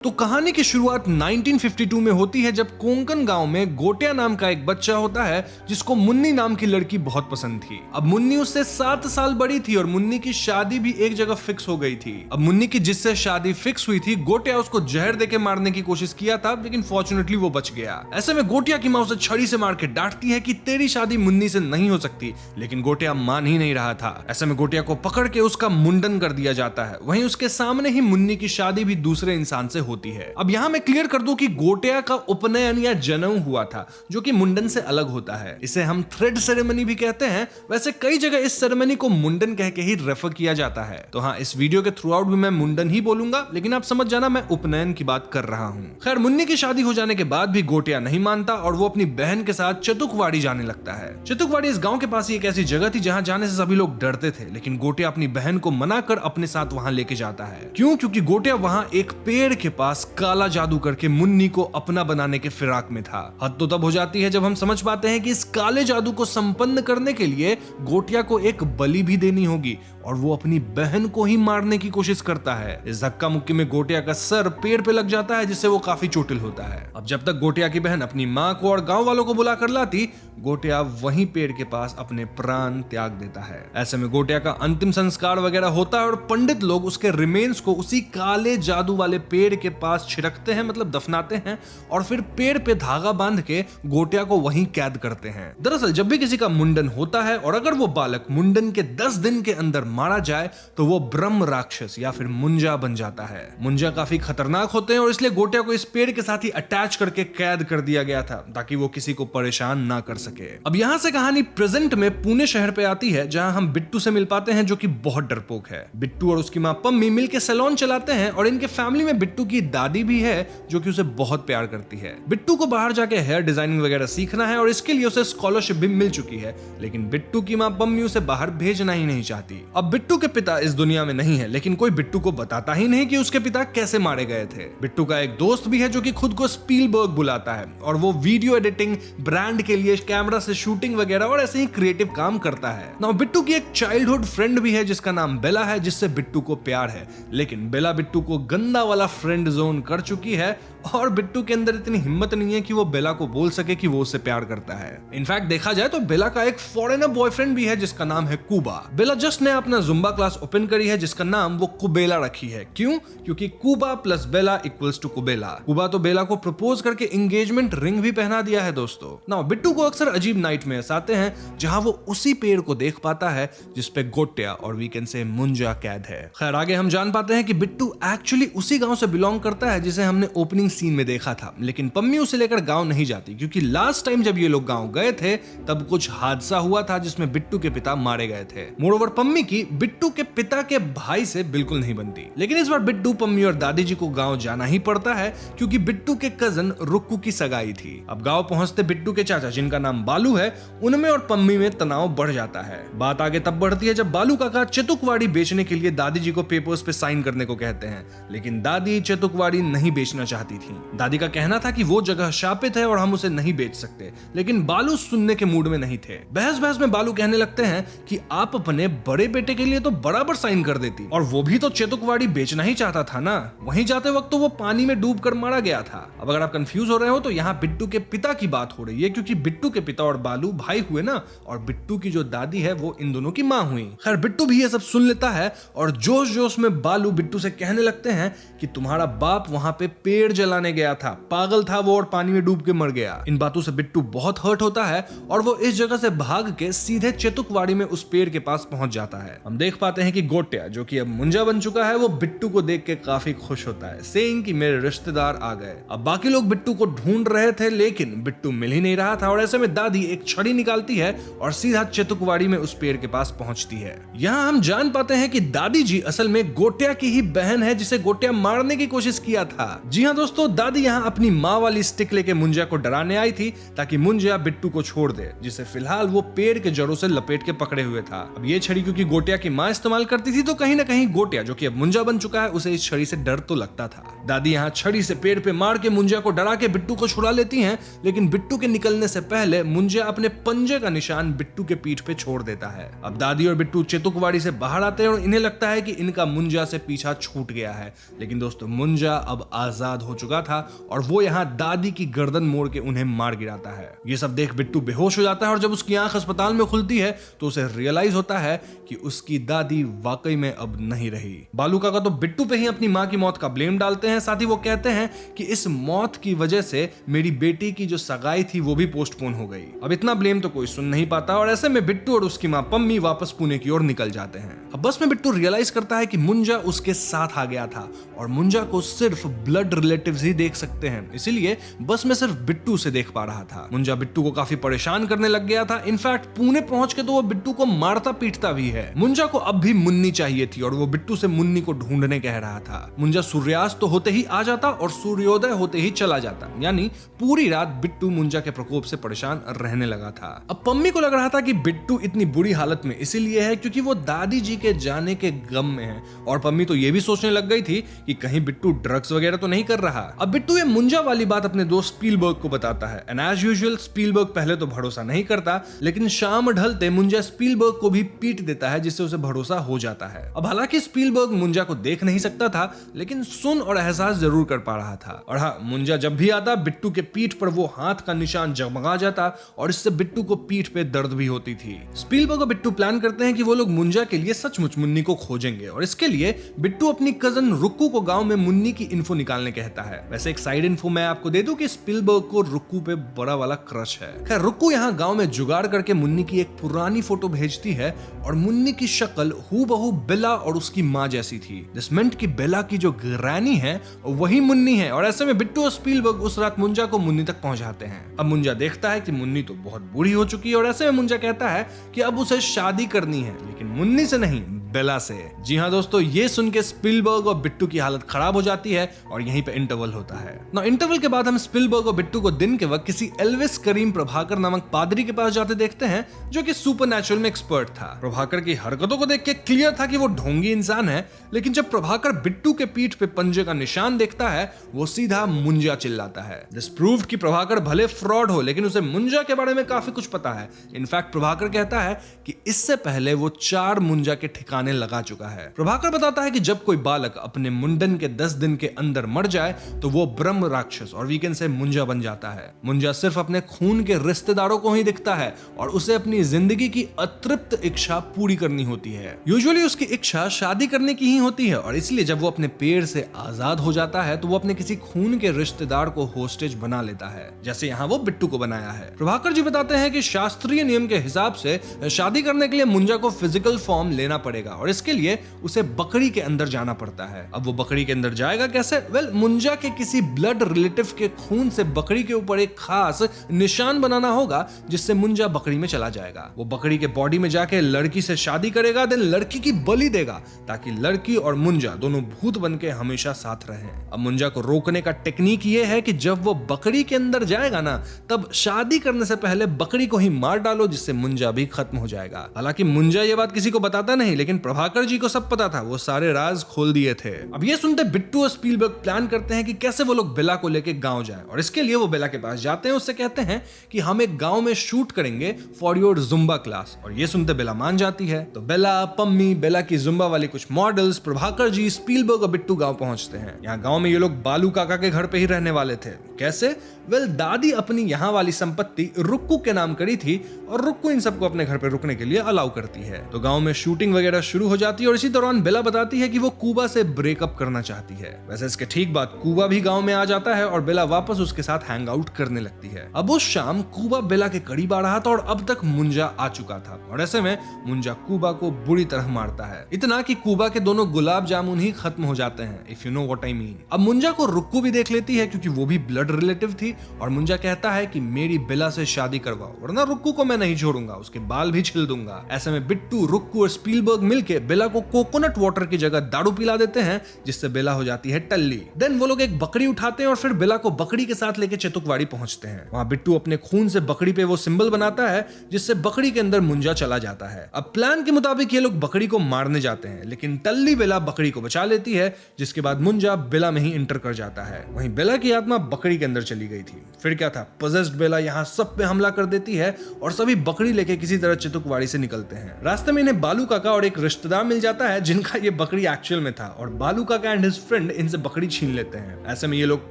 तो कहानी की शुरुआत 1952 में होती है जब कोंकण गांव में गोटिया नाम का एक बच्चा होता है जिसको मुन्नी नाम की लड़की बहुत पसंद थी। अब मुन्नी उससे 7 साल बड़ी थी और मुन्नी की शादी भी एक जगह फिक्स हो गई थी। अब मुन्नी की जिससे शादी फिक्स हुई थी गोटिया उसको जहर देके मारने की कोशिश किया था, लेकिन फॉर्चुनेटली वो बच गया। ऐसे में गोटिया की माँ उसे छड़ी से मार के डांटती है कि तेरी शादी मुन्नी से नहीं हो सकती, लेकिन गोटिया मान ही नहीं रहा था। ऐसे में गोटिया को पकड़ के उसका मुंडन कर दिया जाता है। वहीं उसके सामने ही मुन्नी की शादी भी दूसरे इंसान से होती है। अब यहां मैं क्लियर कर दूं कि गोटिया का उपनयन या जनेऊ हुआ था, जो कि मुंडन से अलग होता है। इसे हम थ्रेड सेरेमनी भी कहते हैं। वैसे कई जगह इस सेरेमनी को मुंडन कह के ही रेफर किया जाता है। तो हाँ, इस वीडियो के थ्रू आउट भी मैं मुंडन ही बोलूंगा, लेकिन आप समझ जाना मैं उपनयन की बात कर रहा हूँ। खैर, मुन्नी की शादी हो जाने के बाद भी गोटिया नहीं मानता और वो अपनी बहन के साथ चतुकवाड़ी जाने लगता है। चतुकवाड़ी इस गाँव के पास ही एक ऐसी जगह थी जहाँ जाने से सभी लोग डरते थे, लेकिन गोटिया अपनी बहन को मना कर अपने साथ वहाँ लेके जाता है। क्यों? क्योंकि गोटिया वहाँ एक पेड़ के पास काला जादू करके मुन्नी को अपना बनाने के फिराक में था। हद तो तब हो जाती है जब हम समझ पाते हैं कि इस काले जादू को संपन्न करने के लिए गोटिया को एक बलि भी देनी होगी और वो अपनी बहन को ही मारने की कोशिश करता है। इस धक्का मुक्की में गोटिया का सर पेड़ पे लग जाता है, जिससे वो काफी चोटिल होता है। अब जब तक गोटिया की बहन अपनी माँ को और गांव वालों को बुला कर लाती, गोटिया वहीं पेड़ के पास अपने प्राण त्याग देता है। ऐसे में गोटिया का अंतिम संस्कार वगैरह होता है और पंडित लोग उसके रिमेन्स को उसी काले जादू वाले पेड़ के पास छिड़कते हैं, मतलब दफनाते हैं, और फिर पेड़ पे धागा बांध के गोटिया को वहीं कैद करते हैं। दरअसल जब भी किसी का मुंडन होता है और अगर वो बालक मुंडन के 10 दिन के अंदर मारा जाए तो वो ब्रह्म राक्षस या फिर मुंजा बन जाता है। मुंजा काफी खतरनाक होते हैं और इसलिए गोटिया को इस पेड़ के साथ ही अटैच करके कैद कर दिया गया था ताकि वो किसी को परेशान ना कर सके। अब यहां से कहानी प्रेजेंट में पुणे शहर पे आती है, जहां हम बिट्टू से मिल पाते हैं जो कि बहुत डरपोक है। बिट्टू और उसकी मां पम्मी मिलके सैलून चलाते हैं और इनके फैमिली में बिट्टू की दादी भी है जो कि उसे बहुत प्यार करती है। बिट्टू को बाहर जाके हेयर डिजाइनिंग वगैरह सीखना है और इसके लिए उसे स्कॉलरशिप भी मिल चुकी है, लेकिन बिट्टू की मां पम्मी उसे बाहर भेजना ही नहीं चाहती। अब बिट्टू के पिता इस दुनिया में नहीं है, लेकिन कोई बिट्टू को बताता ही नहीं कि उसके पिता कैसे मारे गए थे। बिट्टू का एक दोस्त भी है जो कि खुद को स्पीलबर्ग बुलाता है और वो वीडियो एडिटिंग, ब्रांड के लिए कैमरा से शूटिंग वगैरह और ऐसे ही क्रिएटिव काम करता है। नाउ बिट्टू की एक चाइल्डहुड फ्रेंड भी है जिसका नाम बेला है, जिससे बिट्टू को प्यार है, लेकिन बेला बिट्टू को गंदा वाला फ्रेंड जोन कर चुकी है और बिट्टू के अंदर इतनी हिम्मत नहीं है कि वो बेला को बोल सके कि वो उससे प्यार करता है। इनफैक्ट देखा जाए तो बेला का एक फॉरेनर बॉयफ्रेंड भी है जिसका नाम है कुबा। बेला जस्ट ने अपना जुम्बा क्लास ओपन करी है जिसका नाम वो कुबेला रखी है। क्यों? क्योंकि कुबा प्लस बेला इक्वल्स टू कुबेला। कुबा तो बेला को प्रपोज करके एंगेजमेंट रिंग भी पहना दिया है दोस्तों। नाउ बिट्टू को अक्सर अजीब नाइटमेयर्स आते हैं जहां वो उसी पेड़ को देख पाता है जिसपे गोटिया और वी कैन से मुंजा कैद है। खैर, आगे हम जान पाते हैं कि बिट्टू एक्चुअली उसी गांव से बिलोंग करता है जिसे हमने ओपनिंग सीन में देखा था, लेकिन पम्मी उसे लेकर गांव नहीं जाती क्योंकि लास्ट टाइम जब ये लोग गांव गए थे तब कुछ हादसा हुआ था जिसमें बिट्टू के पिता मारे गए थे। मोरओवर पम्मी की बिट्टू के पिता के भाई से बिल्कुल नहीं बनती, लेकिन इस बार बिट्टू, पम्मी और दादी जी को गांव जाना ही पड़ता है क्योंकि बिट्टू के कजन रुक्कू की सगाई थी। अब गांव पहुंचते बिट्टू के चाचा, जिनका नाम बालू है, उनमें और पम्मी में तनाव बढ़ जाता है। बात आगे तब बढ़ती है जब बालू काका चतुकवाड़ी बेचने के लिए दादी जी को पेपर्स पे साइन करने को कहते हैं, लेकिन दादी चतुकवाड़ी नहीं बेचना चाहती थी। दादी का कहना था कि वो जगह शापित है और हम उसे नहीं बेच सकते, लेकिन बालू सुनने के मूड में नहीं थे। बहस में बालू कहने लगते हैं कि आप अपने बड़े बेटे के लिए तो बराबर साइन कर देती, और वो भी तो चतुकवाड़ी बेचना ही चाहता था ना। वहीं जाते वक्त तो वो पानी में डूब कर मारा गया था। अब अगर आप कंफ्यूज हो रहे हो तो यहाँ बिट्टू के पिता की बात हो रही है, क्योंकि बिट्टू के पिता और बालू भाई हुए ना, और बिट्टू की जो दादी है वो इन दोनों की माँ हुई। खैर, बिट्टू भी ये सब सुन लेता है और जोश जोश में बालू बिट्टू से कहने लगते हैं कि तुम्हारा बाप वहां पे पेड़ जलाने गया था, पागल था वो और पानी में डूब के मर गया। इन बातों से बिट्टू बहुत हर्ट होता है और वो इस जगह से भाग के सीधे चतुकवाड़ी में उस पेड़ के पास पहुंच जाता है। हम देख पाते हैं कि गोटिया, जो कि अब मुंजा बन चुका है, वो बिट्टू को देख के काफी खुश होता है, सेइंग कि मेरे रिश्तेदार आ गए। अब बाकी लोग बिट्टू को ढूंढ रहे थे, लेकिन बिट्टू मिल ही नहीं रहा था और ऐसे में दादी एक छड़ी निकालती है और सीधा चतुकवाड़ी में उस पेड़ के पास पहुंचती है। यहाँ हम जान पाते हैं कि दादी जी असल में गोटिया की ही बहन है जिसे गोटिया मारने की कोशिश किया था। जी हाँ दोस्तों, दोस्तों, दादी यहाँ अपनी माँ वाली स्टिक लेके मुंजा को डराने आई थी ताकि मुंजा बिट्टू को छोड़ दे, जिसे फिलहाल वो पेड़ के जड़ों से लपेट के पकड़े हुए था। अब ये छड़ी क्योंकि गोटिया की माँ इस्तेमाल करती थी, तो कहीं ना कहीं गोटिया, जो कि अब मुंजा बन चुका है, उसे इस छड़ी से डर तो लगता था। दादी यहाँ छड़ी से पेड़ पे मार के मुंजा को डरा के बिट्टू को छुड़ा लेती हैं, लेकिन बिट्टू के निकलने से पहले मुंजा अपने पंजे का निशान बिट्टू के पीठ पे छोड़ देता है। अब दादी और बिट्टू चेतुकवाड़ी से बाहर आते हैं और इन्हें लगता है कि इनका मुंजा से पीछा छूट गया है, लेकिन दोस्तों मुंजा अब आजाद हो चुका था और वो यहाँ दादी की गर्दन मोड़ के उन्हें मार गिराता है। ये सब देख बिट्टू बेहोश हो जाता है और जब उसकी आंख अस्पताल में खुलती है तो उसे रियलाइज होता है कि उसकी दादी वाकई में अब नहीं रही। बालू काका तो बिट्टू पे ही अपनी माँ की मौत का ब्लेम डालते हैं, साथ ही वो कहते हैं कि इस मौत की वजह से मेरी बेटी की जो सगाई थी वो भी पोस्टपोन हो गई। अब इतना ब्लेम तो कोई सुन नहीं पाता और ऐसे में बिट्टू और उसकी माँ पम्मी वापस पुणे की ओर निकल जाते हैं। अब बस में बिट्टू रियलाइज करता है कि मुंजा उसके साथ आ गया था और मुंजा को सिर्फ ब्लड रिलेटिव्स ही देख सकते हैं, इसीलिए बस में सिर्फ बिट्टू से देख पा रहा था। मुंजा बिट्टू को काफी परेशान करने लग गया था। इनफैक्ट पुणे पहुंच के तो वो बिट्टू को मारता पीटता भी है। मुंजा को अब भी मुन्नी चाहिए थी और वो बिट्टू से मुन्नी को ढूंढने कह रहा था। मुंजा सूर्यास्त तो होते ही आ जाता और सूर्योदय होते ही चला जाता, यानी पूरी रात बिट्टू मुंजा के प्रकोप से परेशान रहने लगा था। अब पम्मी को लग रहा था कि बिट्टू इतनी बुरी हालत में इसीलिए है क्योंकि वो दादी जी के जाने के गम में है, और पम्मी तो ये भी सोचने लग गई थी कि कहीं बिट्टू ड्रग्स वगैरह तो नहीं कर रहा। अब बिट्टू ये मुंजा वाली बात अपने दोस्त स्पीलबर्ग को बताता है एंड एज यूजुअल स्पीलबर्ग पहले तो भरोसा नहीं करता, लेकिन शाम ढलते मुंजा स्पीलबर्ग को भी पीट देता है जिससे उसे भरोसा हो जाता है। अब हालांकि स्पीलबर्ग मुंजा को देख नहीं सकता था, लेकिन सुन और एहसास जरूर कर पा रहा था। और हाँ, मुंजा जब भी आता बिट्टू के पीठ पर वो हाथ का निशान जगमगा जाता और इससे बिट्टू को पीठ पे दर्द भी होती थी। स्पीलबर्ग और बिट्टू प्लान करते हैं कि वो लोग मुंजा के लिए सचमुच मुन्नी को खोजेंगे और इसके लिए बिट्टू अपनी कजन रुक्कू को गांव में मुन्नी की इन्फो निकालने कहता है। वैसे एक साइड इन्फो मैं आपको दे दूं कि स्पीलबर्ग को रुक्कू पे बड़ा वाला क्रश है। खैर, रुक्कू यहाँ गांव में जुगाड़ करके मुन्नी की एक पुरानी फोटो भेजती है और मुन्नी की शक्ल हूबहू बेला और उसकी माँ जैसी थी। दिस मेंट कि बेला की जो ग्रैनी है वही मुन्नी है और ऐसे में बिट्टू और स्पीलबर्ग उस रात मुंजा को मुन्नी तक पहुंचाते हैं। अब मुंजा देखता है कि मुन्नी तो बहुत बूढ़ी हो चुकी है और ऐसे में मुंजा कहता है कि अब उसे शादी करनी है, लेकिन मुन्नी से नहीं, बेला से। जी हाँ दोस्तों, ये सुन के स्पीलबर्ग और बिट्टू की हालत खराब हो जाती है और यहीं पे इंटरवल होता है। ना इंटरवल के बाद हम स्पीलबर्ग और बिट्टू को दिन के वक्त किसी एल्विस करीम प्रभाकर नामक पादरी के पास जाते देखते हैं, जो कि सुपरनैचुरल में एक्सपर्ट था। प्रभाकर की हरकतों को देख के क्लियर था कि वो ढोंगी इंसान है, लेकिन जब प्रभाकर बिट्टू के पीठ पे पंजे का निशान देखता है वो सीधा मुंजा चिल्लाता है। दिस प्रूव्ड कि प्रभाकर भले फ्रॉड हो, लेकिन उसे मुंजा के बारे में काफी कुछ पता है। इनफैक्ट प्रभाकर कहता है कि इससे पहले वो 4 मुंजा के ठिकाने लगा चुका है। प्रभाकर बताता है कि जब कोई बालक अपने मुंडन के 10 दिन के अंदर मर जाए तो वो ब्रह्म राक्षस और वीकेंड से मुंजा बन जाता है। मुंजा सिर्फ अपने खून के रिश्तेदारों को ही दिखता है और उसे अपनी जिंदगी की अतृप्त इच्छा पूरी करनी होती है। यूजुअली उसकी इच्छा शादी करने की ही होती है और इसलिए जब वो अपने पेड़ से आजाद हो जाता है तो वो अपने किसी खून के रिश्तेदार को होस्टेज बना लेता है, जैसे यहाँ वो बिट्टू को बनाया है। प्रभाकर जी बताते हैं कि शास्त्रीय नियम के हिसाब से शादी करने के लिए मुंजा को फिजिकल फॉर्म लेना पड़ेगा और इसके लिए उसे बकरी के अंदर जाना पड़ता है। अब वो बकरी के अंदर जाएगा कैसे? मुंजा के किसी ब्लड रिलेटिव के खून से बकरी के ऊपर एक खास निशान बनाना होगा जिससे मुंजा बकरी में चला जाएगा। वो बकरी के बॉडी में जाके लड़की से शादी करेगा, देन लड़की की बलि देगा ताकि लड़की और मुंजा दोनों भूत बन के हमेशा साथ रहें। अब मुंजा को रोकने का टेक्निक ये है कि जब वो बकरी के अंदर जाएगा ना, तब शादी करने से पहले बकरी को ही मार डालो जिससे मुंजा भी खत्म हो जाएगा। हालांकि मुंजा ये बात किसी को बताता नहीं, लेकिन प्रभाकर जी को सब पता था, वो सारे राज खोल दिए थे। अब ये सुनते बिट्टू और स्पीलबर्ग प्लान करते हैं कि कैसे वो लोग बेला को लेके गांव जाएं और इसके लिए वो बेला के पास जाते हैं। उससे कहते हैं कि हम एक गांव में शूट करेंगे फॉर योर जुम्बा क्लास और ये सुनते बेला मान जाती है। तो बेला, पम्मी, बेला की जुम्बा वाली कुछ मॉडल्स, प्रभाकर जी, स्पीलबर्ग और बिट्टू गांव पहुंचते हैं। यहाँ गांव में ये लोग बालू काका के घर पे ही रहने वाले थे। कैसे? दादी अपनी यहाँ वाली संपत्ति रुक्कू के नाम करी थी और रुक्कू इन सबको अपने घर पे रुकने के लिए अलाउ करती है। तो गांव में शूटिंग वगैरह शुरू हो जाती है और इसी दौरान बेला बताती है कि वो कूबा से ब्रेकअप करना चाहती है। वैसे इसके ठीक बाद कूबा भी गांव में आ जाता है और बेला वापस उसके साथ हैंग आउट करने लगती है। अब उस शाम कूबा बेला के करीब आ रहा था और अब तक मुंजा आ चुका था और ऐसे में मुंजा कूबा को बुरी तरह मारता है, इतना कि कूबा के दोनों गुलाब जामुन ही खत्म हो जाते हैं, if you know what I mean. अब मुंजा को रुक्कू भी देख लेती है क्योंकि वो भी ब्लड ब्लड रिलेटिव थी और मुंजा कहता है कि मेरी बेला से शादी करवाओ वरना रुक्कू को मैं नहीं छोड़ूंगा, उसके बाल भी छिल दूंगा। ऐसे में बिट्टू, रुक्कू और स्पीलबर्ग मिलके बेला को कोकोनट वाटर की जगह दारू पिला देते हैं जिससे बेला हो जाती है टल्ली। देन वो लोग एक बकरी उठाते हैं और फिर बेला को बकरी के साथ लेके चेतुकवाड़ी पहुंचते हैं। वहां बिट्टू अपने खून से बकरी पे वो सिंबल बनाता है जिससे बकरी के अंदर मुंजा चला जाता है। अब प्लान के मुताबिक ये लोग बकरी को मारने जाते हैं लेकिन टल्ली बेला बकरी को बचा लेती है, जिसके बाद मुंजा बेला में ही इंटर कर जाता है। वहीं बेला की आत्मा बकरी के अंदर चली गई थी। फिर क्या था, पजेस्ड बेला यहाँ सब पे हमला कर देती है और सभी बकरी लेके किसी तरह चितुकवाड़ी से निकलते हैं। रास्ते में इन्हें बालू काका और एक रिश्तेदार मिल जाता है जिनका ये बकरी एक्चुअल में था और बालू काका एंड हिज फ्रेंड इनसे बकरी छीन लेते हैं। ऐसे में ये लोग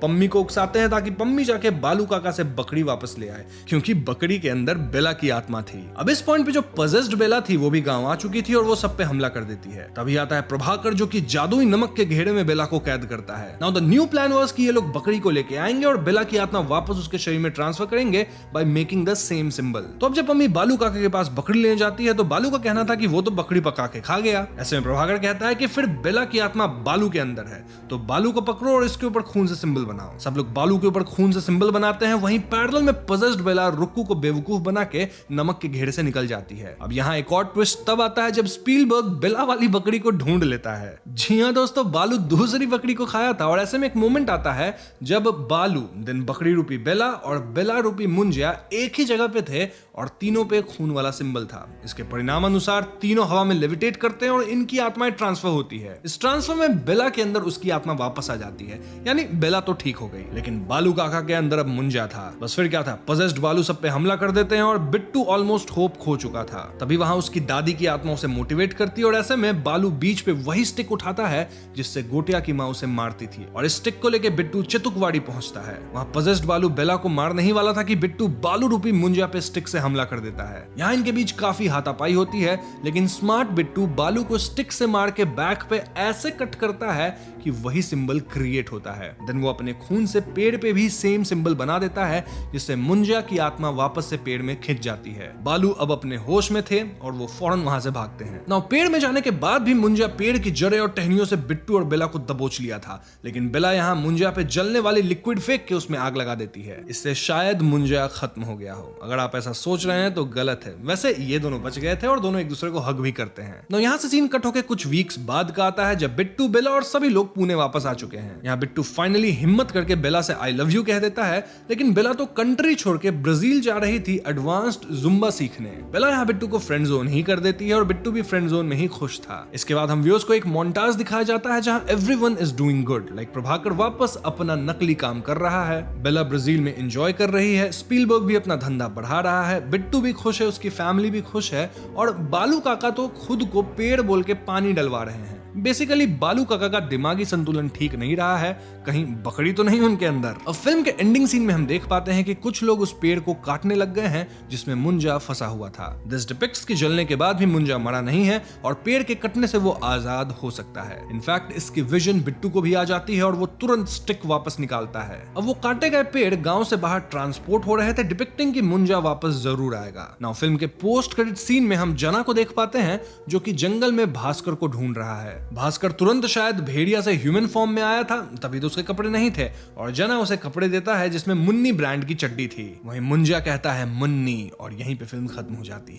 पम्मी को उकसाते हैं ताकि पम्मी जाके बालू काका से बकरी वापस ले आए क्योंकि बकरी के अंदर बेला की आत्मा थी। अब इस पॉइंट पे जो पजेस्ड बेला थी वो भी गांव आ चुकी थी और वो सब पे हमला कर देती है। तभी आता है प्रभाकर जो कि जादुई नमक के घेरे में बेला को कैद करता है। Now the new plan was कि ये लोग बकरी को लेके आएंगे और बेला की आत्मा वापस उसके शरीर में ट्रांसफर करेंगे by making the same symbol. तो अब जब मम्मी बालू काका के पास बकरी लेने जाती है तो बालू का कहना था कि वो तो बकरी पका के खा गया। ऐसे में प्रभाकर कहता है कि फिर बेला की आत्मा बालू के अंदर है तो बालू को पकड़ो और इसके ऊपर खून से सिंबल बनाओ। सब लोग बालू के ऊपर खून से सिंबल बनाते हैं। वहीं पैरेलल में पजेस्ड बेला रुक्कू को बेवकूफ बना के नमक के घेरे से निकल जाती है। अब यहाँ एक और ट्विस्ट तब आता है जब स्पीलबर्ग बेला वाली बकरी को ढूंढ लेता है। जी हाँ दोस्तों, बालू दूसरी बकरी को खाया था और ऐसे में एक मोमेंट आता है जब बालू देन बकरी रूपी बेला और बेला रूपी मुंजिया एक ही जगह पे थे और तीनों पे खून वाला सिंबल था। इसके परिणाम अनुसार तीनों हवा में लेविटेट करते हैं और इनकी आत्माएं ट्रांसफर होती है। इस ट्रांसफर में बेला के अंदर उसकी आत्मा वापस आ जाती है, यानी बेला तो ठीक हो गई लेकिन बालू काका के अंदर अब मुंजा था। बस फिर क्या था, पजेस्ड बालू सब पे हमला कर देते हैं और बिट्टू ऑलमोस्ट होप खो चुका था। तभी वहां उसकी दादी की आत्मा उसे मोटिवेट करती है और ऐसे में बालू बीच पे वही स्टिक उठाता है जिससे गोटिया की माँ उसे मारती थी और इस स्टिक को लेके बिट्टू चितुकवाड़ी पहुंचता है। वहां पजेस्ड बालू बेला को मारने ही वाला था कि बिट्टू बालू रूपी मुंजा पे स्टिक से हमला कर देता है। यहाँ इनके बीच काफी हाथापाई होती है लेकिन स्मार्ट बिट्टू बालू को स्टिक से मार के बैक पे ऐसे कट करता है कि वही सिंबल क्रिएट होता है। देन वो अपने खून से पेड़ पे भी सेम सिंबल बना देता है जिससे मुंजा की आत्मा वापस से पेड़ में खिंच जाती है। बालू अब अपने होश में थे और वो फौरन वहां से भागते हैं। नाउ पेड़ में जाने के बाद भी मुंजा पेड़ की जड़ें और टहनियों से बिट्टू और बेला को दबोच लिया था लेकिन बेला यहाँ मुंजा पे जलने वाली लिक्विड फेंक के उसमें आग लगा देती है। इससे शायद मुंजा खत्म हो गया हो। अगर आप ऐसा सोच रहे हैं तो गलत है। वैसे ये दोनों बच गए थे और दोनों एक दूसरे को हग भी करते हैं। नाउ यहाँ से सीन कट होकर कुछ वीक्स बाद का आता है जब बिट्टू, बेला और सभी लोग पुणे वापस आ चुके हैं। यहाँ बिट्टू फाइनली हिम्मत करके बेला से आई लव यू कह देता है लेकिन बेला तो कंट्री छोड़ के ब्राजील जा रही थी एडवांस्ड जुम्बा सीखने। बेला यहाँ बिट्टू को फ्रेंड जोन ही कर देती है और बिट्टू भी फ्रेंड जोन में ही खुश था। इसके बाद हम व्यूअर्स को एक मोन्टाज दिखाया जाता है जहां everyone is doing good, like Prabhakar वापस अपना नकली काम कर रहा है, बेला ब्राजील में एंजॉय कर रही है, स्पीलबर्ग भी अपना धंधा बढ़ा रहा है, बिट्टू भी खुश है, उसकी फैमिली भी खुश है और बालू काका तो खुद को पेड़ बोल के पानी डलवा रहे हैं। बेसिकली बालू काका का दिमागी संतुलन ठीक नहीं रहा है, कहीं बकरी तो नहीं उनके अंदर। अब फिल्म के एंडिंग सीन में हम देख पाते हैं कि कुछ लोग उस पेड़ को काटने लग गए हैं जिसमें मुंजा फंसा हुआ था। दिस डिपिक्ट्स कि जलने के बाद भी मुंजा मरा नहीं है और पेड़ के कटने से वो आजाद हो सकता है। इनफैक्ट इसकी विजन बिट्टू को भी आ जाती है और वो तुरंत स्टिक वापस निकालता है। अब वो काटे गए पेड़ गांव से बाहर ट्रांसपोर्ट हो रहे थे, डिपिक्टिंग कि मुंजा वापस जरूर आएगा। नाउ फिल्म के पोस्ट क्रेडिट सीन में हम जना को देख पाते हैं जो कि जंगल में भास्कर को ढूंढ रहा है। भास्कर तुरंत शायद भेड़िया से ह्यूमन फॉर्म में आया था, तभी तो उसके कपड़े नहीं थे और जना उसे कपड़े देता है जिसमें मुन्नी ब्रांड की चड्डी थी। वहीं मुंजा कहता है मुन्नी और यहीं पे फिल्म खत्म हो जाती है।